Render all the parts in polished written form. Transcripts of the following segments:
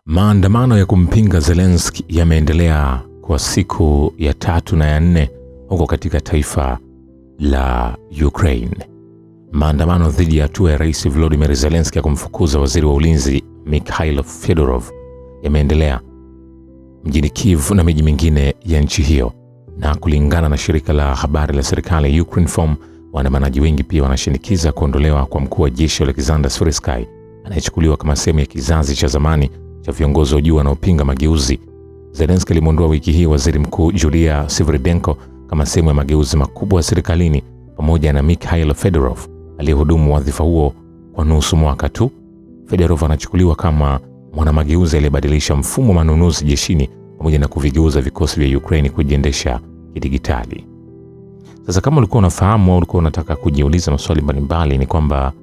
Maandamano ya kumpinga Zelensky yameendelea kwa siku ya 3 na ya 4 huko katika taifa la Ukraine. Maandamano dhidi ya hatua ya Rais Volodymyr Zelensky ya kumfukuza waziri wa ulinzi Mikhailo Fedorov yameendelea mjini Kyiv na miji mingine ya nchi hiyo. Na kulingana na shirika la habari la serikali Ukrinform, waandamanaji wengi pia wanashinikiza kuondolewa kwa mkuu wa jeshi Oleksandr Syrsky anayechukuliwa kama sehemu ya kizazi cha zamani cha viongozi wa juu wanaopinga mageuzi. Zelensky alimwondoa wiki hii waziri mkuu Yulia Sviridenko kama sehemu ya mageuzi makubwa ya serikalini pamoja na Mikhailo Fedorov aliyehudumu wadhifa huo kwa nusu mwaka tu. Fedorov anachukuliwa kama mwanamageuzi aliyebadilisha mfumo wa manunuzi jeshini pamoja na kuvigeuza vikosi vya Ukraine kujiendesha kidigitali. Sasa kama ulikuwa unafahamu au ulikuwa unataka kujiuliza maswali mbalimbali, ni kwamba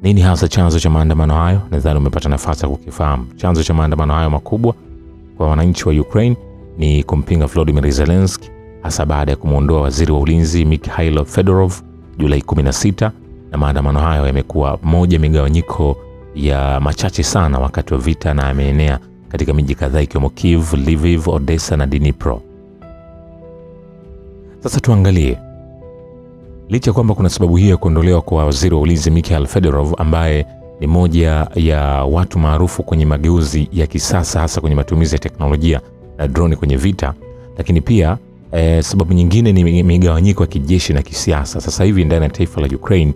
nini hasa chanzo cha maandamano hayo? Nadhani umepata nafasi ya kukifahamu. Chanzo cha maandamano hayo makubwa kwa wananchi wa Ukraine ni kumpinga Volodymyr Zelensky, hasa baada ya kumuondoa waziri wa ulinzi Mikhailo Fedorov Julai 16, na maandamano hayo yamekuwa moja migawanyiko ya machache sana wakati wa vita na yameenea katika miji kadhaa ikiwemo Kyiv, Lviv, Odessa na Dnipro. Sasa tuangalie, licha kwamba kuna sababu hiyo ya kuondolewa kwa waziri wa ulinzi Mikhailo Fedorov ambaye ni moja ya watu maarufu kwenye mageuzi ya kisasa hasa kwenye matumizi ya teknolojia na drone kwenye vita, lakini pia sababu nyingine ni migawanyiko ya kijeshi na kisiasa. Sasa hivi ndani ya taifa la Ukraine,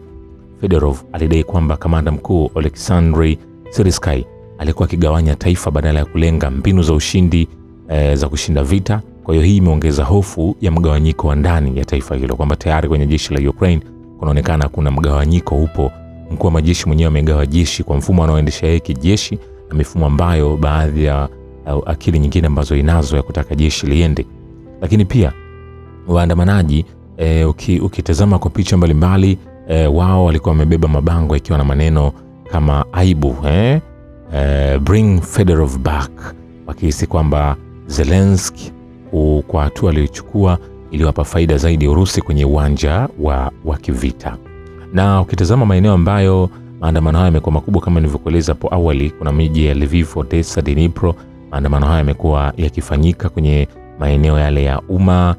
Fedorov alidai kwamba kamanda mkuu Oleksandr Syrsky alikuwa akigawanya taifa badala ya kulenga mbinu za ushindi za kushinda vita. Kwa hiyo hii imeongeza hofu ya mgawanyiko wa ndani ya taifa hilo, kwamba tayari kwenye jeshi la Ukraine kunaonekana kuna mgawanyiko upo. Mkuu wa majeshi mwenyewe amegawa jeshi kwa mfumo anaoendesha yeye kijeshi na mifumo ambayo baadhi ya akili nyingine ambazo inazo ya kutaka jeshi liende. Lakini pia waandamanaji ukitazama kwa picha mbalimbali, wao walikuwa wamebeba mabango ikiwa na maneno kama aibu, bring Fedorov back, wakihisi kwamba Zelensky kwa hatua aliyochukua iliwapa faida zaidi Urusi kwenye uwanja wa kivita. Na ukitazama maeneo ambayo maandamano haya yamekuwa makubwa kama nilivyokueleza hapo awali, kuna miji ya Lviv, Odessa, Dnipro. Maandamano haya yamekuwa yakifanyika kwenye maeneo yale ya umma,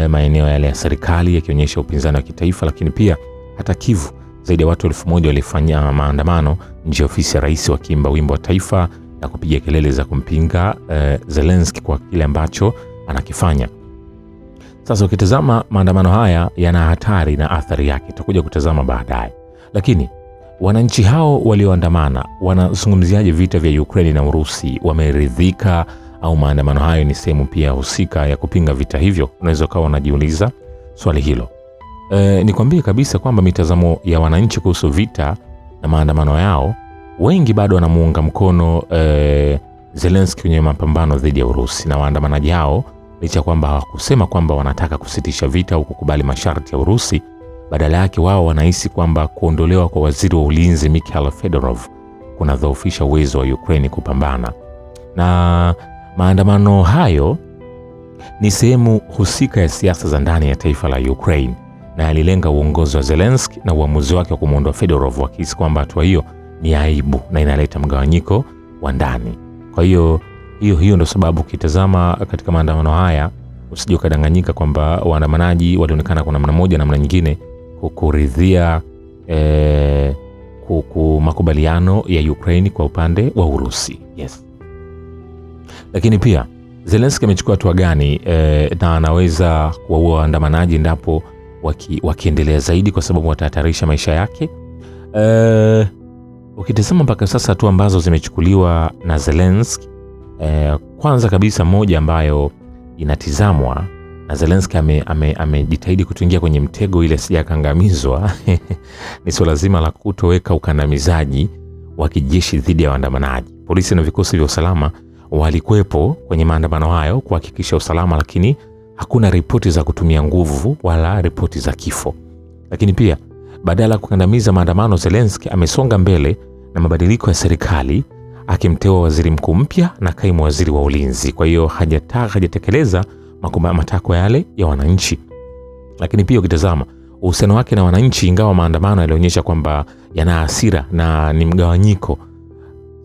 maeneo yale ya serikali yakionyesha upinzani wa kitaifa. Lakini pia hata Kyiv zaidi ya watu 1000 walifanya maandamano nje ya ofisi ya rais wakiimba wimbo wa taifa na kupiga kelele za kumpinga Zelensky kwa kile ambacho anakifanya. Sasa ukitazama maandamano haya yana hatari na athari yake, tutakuja kutazama baadaye. Lakini wananchi hao walioandamana wanazungumziaje vita vya Ukraine na Urusi? Wameridhika au maandamano hayo ni sehemu pia husika ya kupinga vita hivyo? Unaweza kuwa unajiuliza swali hilo. Nikwambie kabisa kwamba mitazamo ya wananchi kuhusu vita na maandamano yao, wengi bado wanamuunga mkono Zelensky kwenye mapambano dhidi ya Urusi, na waandamanaji hao licha kwamba hawakusema kwamba wanataka kusitisha vita au kukubali masharti ya Urusi, badala yake wao wanahisi kwamba kuondolewa kwa waziri wa ulinzi Mikhailo Fedorov kunadhoofisha uwezo wa Ukraine kupambana. Na maandamano hayo ni sehemu husika ya siasa za ndani ya taifa la Ukraine na yalilenga uongozi wa Zelensky na uamuzi wake wa kumwondoa Fedorov, wakihisi kwamba hatua hiyo ni aibu na inaleta mgawanyiko wa ndani. Kwa hiyo ndio sababu ukitazama katika maandamano haya usije ukadanganyika kwamba waandamanaji walionekana kuna namna moja na namna nyingine kuridhia makubaliano ya Ukraine kwa upande wa Urusi. Yes. Lakini pia Zelensky amechukua hatua gani na anaweza kuwaua waandamanaji endapo wakiendelea zaidi, kwa sababu watahatarisha maisha yake? Ukitazama mpaka sasa hatua ambazo zimechukuliwa na Zelensky, kwanza kabisa moja ambayo inatizamwa na Zelensky, amejitahidi kutuingia kwenye mtego ile sijakangamizwa ni swala zima la kutoweka ukandamizaji wa kijeshi dhidi ya waandamanaji. Polisi na vikosi vya usalama walikuwepo kwenye maandamano hayo kuhakikisha usalama, lakini hakuna ripoti za kutumia nguvu wala ripoti za kifo. Lakini pia badala ya kukandamiza maandamano, Zelensky amesonga mbele na mabadiliko ya serikali, akimteua waziri mkuu mpya na kaimu waziri wa ulinzi. Kwa hiyo hajatekeleza matakwa yale ya wananchi. Lakini pia ukitazama uhusiano wake na wananchi, ingawa maandamano yalionyesha kwamba yana hasira na ni mgawanyiko,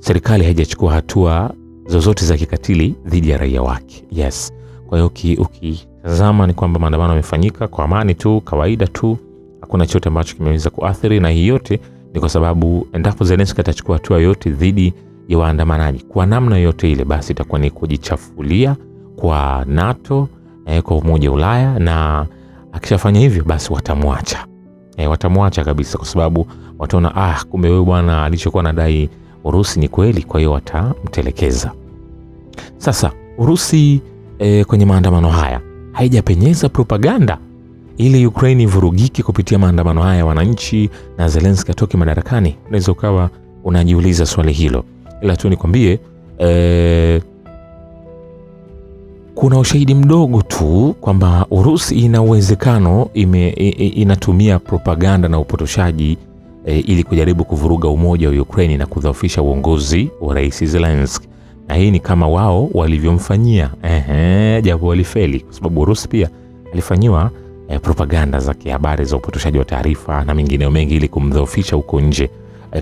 serikali haijachukua hatua zozote za kikatili dhidi ya raia wake. Yes. Kwa hiyo ukitazama ni kwamba maandamano yamefanyika kwa amani tu, kawaida tu, hakuna chochote ambacho kimeweza kuathiri, na hii yote ni kwa sababu endapo Zelensky atachukua hatua yote dhidi ya waandamanaji kwa namna yote ile, basi itakuwa ni kujichafulia kwa NATO, kwa Umoja wa Ulaya, na akishafanya hivyo basi watamwacha. Watamwacha kabisa, kwa sababu wataona kumbe wewe bwana alichokuwa anadai Urusi ni kweli, kwa hiyo watamtelekeza. Sasa Urusi kwenye maandamano haya haijapenyeza propaganda ili Ukraine ivurugike kupitia maandamano haya ya wananchi na Zelensky atoke madarakani? Unaweza ukawa unajiuliza swali hilo, ila tu nikwambie kuna ushahidi mdogo tu kwamba Urusi ina uwezekano inatumia propaganda na upotoshaji ili kujaribu kuvuruga umoja wa Ukraine na kudhoofisha uongozi wa Rais Zelensky. Na hii ni kama wao walivyomfanyia, japo walifeli, kwa sababu Urusi pia alifanyiwa propaganda za kihabari za upotoshaji wa taarifa na mengineo mengi ili kumdhoofisha huko nje.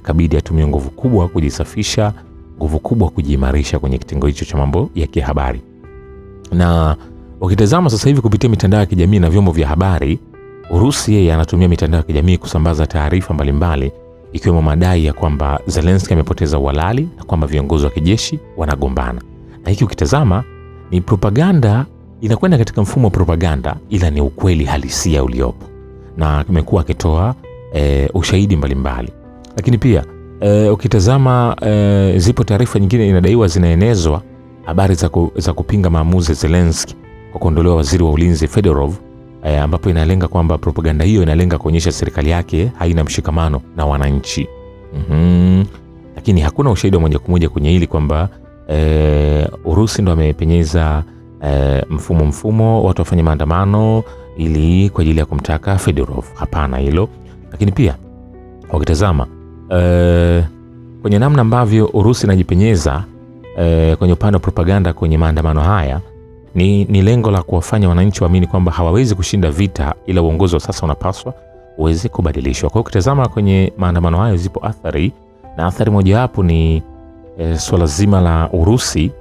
Kabidi atumie nguvu kubwa kujisafisha, nguvu kubwa kujiimarisha kwenye kitengo hicho cha mambo ya kihabari. Na ukitazama sasa hivi kupitia mitandao ya kijamii na vyombo vya habari, Urusi yeye anatumia mitandao ya kijamii kusambaza taarifa mbalimbali, ikiwemo madai ya kwamba Zelensky amepoteza uhalali na kwamba viongozi wa kijeshi wanagombana. Na hiki ukitazama ni propaganda, inakwenda katika mfumo wa propaganda, ila ni ukweli halisia uliopo, na kimekuwa akitoa ushahidi mbalimbali. Lakini pia ukitazama zipo taarifa nyingine inadaiwa zinaenezwa, habari za kupinga maamuzi ya Zelensky kwa kuondolewa waziri wa ulinzi Fedorov, ambapo inalenga kwamba propaganda hiyo inalenga kuonyesha serikali yake haina mshikamano na wananchi. Lakini hakuna ushahidi wa moja kwa moja kwenye hili kwamba Urusi ndo amepenyeza mfumo watu wafanye maandamano ili kwa ajili ya kumtaka Fedorov. Hapana hilo. Lakini pia wakitazama kwenye namna ambavyo Urusi inajipenyeza kwenye upande wa propaganda kwenye maandamano haya, ni lengo la kuwafanya wananchi waamini kwamba hawawezi kushinda vita, ila uongozi wa sasa unapaswa uweze kubadilishwa. Kwa hiyo ukitazama kwenye maandamano hayo zipo athari, na athari moja hapo ni swala zima la Urusi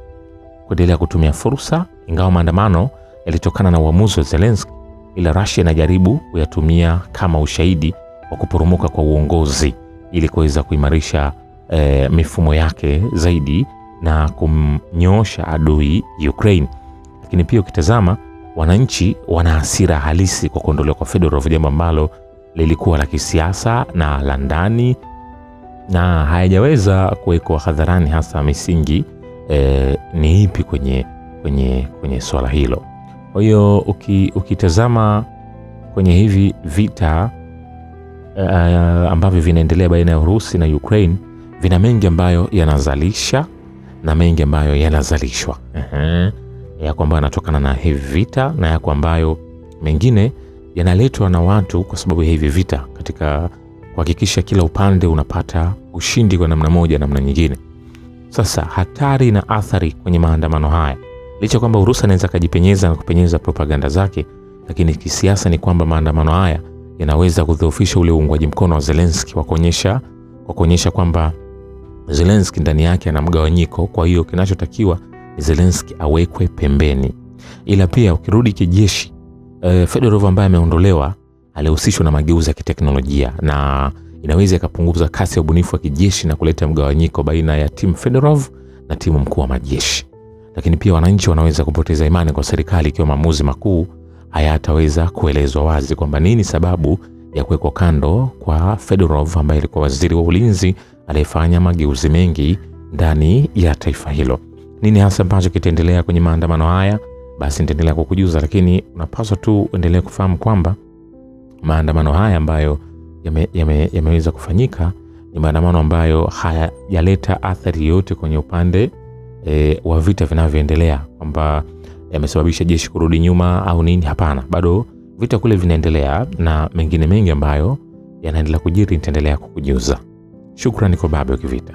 kuendelea kutumia fursa. Ingawa maandamano yalitokana na uamuzi wa Zelensky, ila Russia inajaribu kuyatumia kama ushahidi wa kuporomoka kwa uongozi ili kuweza kuimarisha mifumo yake zaidi na kumnyoosha adui Ukraine. Lakini pia ukitazama wananchi wana hasira halisi kwa kuondolewa kwa Fedorov, jambo ambalo lilikuwa la kisiasa na la ndani na hayajaweza kuwekwa hadharani, hasa misingi ni ipi kwenye swala hilo. Kwa hiyo ukitazama kwenye hivi vita ambavyo vinaendelea baina ya Urusi na Ukraine, vina mengi ambayo yanazalisha na mengi ambayo yanazalishwa. Yako ambayo yanatokana na hivi vita na yako ambayo mengine yanaletwa na watu kwa sababu ya hivi vita, katika kuhakikisha kila upande unapata ushindi kwa namna moja namna nyingine. Sasa hatari na athari kwenye maandamano haya, licha kwamba Urusi anaweza kujipenyeza na kupenyeza propaganda zake, lakini kisiasa ni kwamba maandamano haya yanaweza kudhoofisha ule uungwaji mkono wa Zelensky kwa kuonyesha kwamba Zelensky ndani yake ana mgawanyiko. Kwa hiyo kinachotakiwa ni Zelensky awekwe pembeni. Ila pia ukirudi kijeshi, Fedorov ambaye ameondolewa alihusishwa na mageuzi ya kiteknolojia, na inaweza ikapunguza kasi ya ubunifu wa kijeshi na kuleta mgawanyiko baina ya timu Fedorov na timu mkuu wa majeshi. Lakini pia wananchi wanaweza kupoteza imani kwa serikali ikiwa maamuzi makuu hayataweza kuelezwa wazi kwamba nini sababu ya kuwekwa kando kwa Fedorov ambaye alikuwa waziri wa ulinzi aliyefanya mageuzi mengi ndani ya taifa hilo. Nini hasa ambacho kitaendelea kwenye maandamano haya? Basi nitaendelea kukujuza, lakini unapaswa tu uendelee kufahamu kwamba maandamano haya ambayo yameweza kufanyika ni maandamano ambayo hayajaleta athari yote kwenye upande wa vita vinavyoendelea, kwamba yamesababisha jeshi kurudi nyuma au nini. Hapana, bado vita kule vinaendelea na mengine mengi ambayo yanaendelea kujiri, nitaendelea kukujuza. Shukrani kwa Babu ya Kivita.